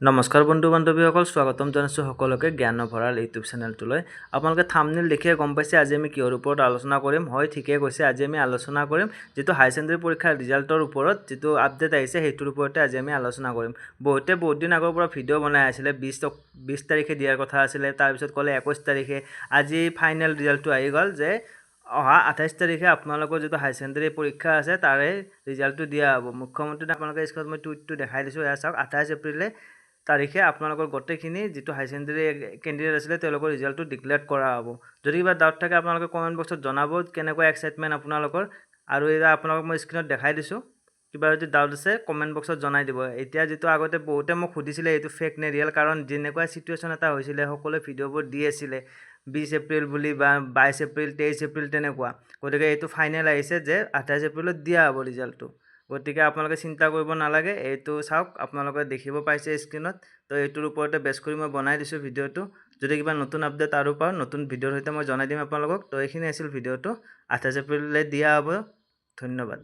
নমস্কাৰ বন্ধু বান্ধৱীসকল, স্বাগতম জনাইছোঁ সকলোকে জ্ঞান ভঁৰাল ইউটিউব চেনেলটোলৈ। আপোনালোকে থাম্বনেইল দেখিয়ে গম পাইছে আজি আমি কিহৰ ওপৰত আলোচনা কৰিম। হয়, ঠিকে কৈছে, আজি আমি আলোচনা কৰিম যিটো হাই ছেকেণ্ডেৰী পৰীক্ষাৰ ৰিজাল্টৰ ওপৰত যিটো আপডেট আহিছে সেইটোৰ ওপৰতে আজি আমি আলোচনা কৰিম। বহুত দিন আগৰ পৰা ভিডিঅ' বনাই আছিলে, 20 তাৰিখে দিয়াৰ কথা আছিলে, তাৰপিছত ক'লে 21 তাৰিখে। আজি ফাইনেল ৰিজাল্টটো আহি গ'ল যে অহা 28 তাৰিখে আপোনালোকৰ যিটো হাই ছেকেণ্ডেৰী পৰীক্ষা আছে তাৰে ৰিজাল্টটো দিয়া হ'ব। মুখ্যমন্ত্ৰী আপোনালোকে স্ক্ৰীনত মই টুইটটো দেখাই দিছোঁ, এয়া চাওক। 28 এপ্ৰিলে তাৰিখে আপোনালোকৰ গোটেইখিনি যিটো হাই ছেকেণ্ডেৰী কেণ্ডিডেট আছিলে তেওঁলোকৰ ৰিজাল্টটো ডিক্লেয়াৰ কৰা হ'ব। যদি কিবা ডাউট থাকে আপোনালোকে কমেণ্ট বক্সত জনাব, কেনেকুৱা এক্সাইটমেণ্ট আপোনালোকৰ। আৰু এতিয়া আপোনালোকক মই স্ক্ৰীনত দেখাই দিছোঁ, কিবা যদি ডাউট আছে কমেণ্ট বক্সত জনাই দিব। এতিয়া যিটো আগতে বহুতে মোক সুধিছিলে এইটো ফেক নে ৰিয়েল, কাৰণ যেনেকুৱা চিটুৱেশ্যন এটা হৈছিলে সকলোৱে ভিডিঅ'বোৰ দি আছিলে 20 এপ্ৰিল বুলি বা 22 এপ্ৰিল 23 এপ্ৰিল তেনেকুৱা। গতিকে এইটো ফাইনেল আহিছে যে 28 এপ্ৰিলত দিয়া হ'ব ৰিজাল্টটো। গতিকে আপোনালোকে চিন্তা কৰিব নালাগে, এইটো চাওক, আপোনালোকে দেখিব পাইছে স্ক্ৰীনত। তো এইটোৰ ওপৰতে বেছ কৰি মই বনাই দিছোঁ ভিডিঅ'টো। যদি কিবা নতুন আপডেট আৰু পাওঁ নতুন ভিডিঅ'ৰ সৈতে মই জনাই দিম আপোনালোকক। তো এইখিনি আছিল ভিডিঅ'টো, 28 এপ্ৰিললৈ দিয়া হ'ব। ধন্যবাদ।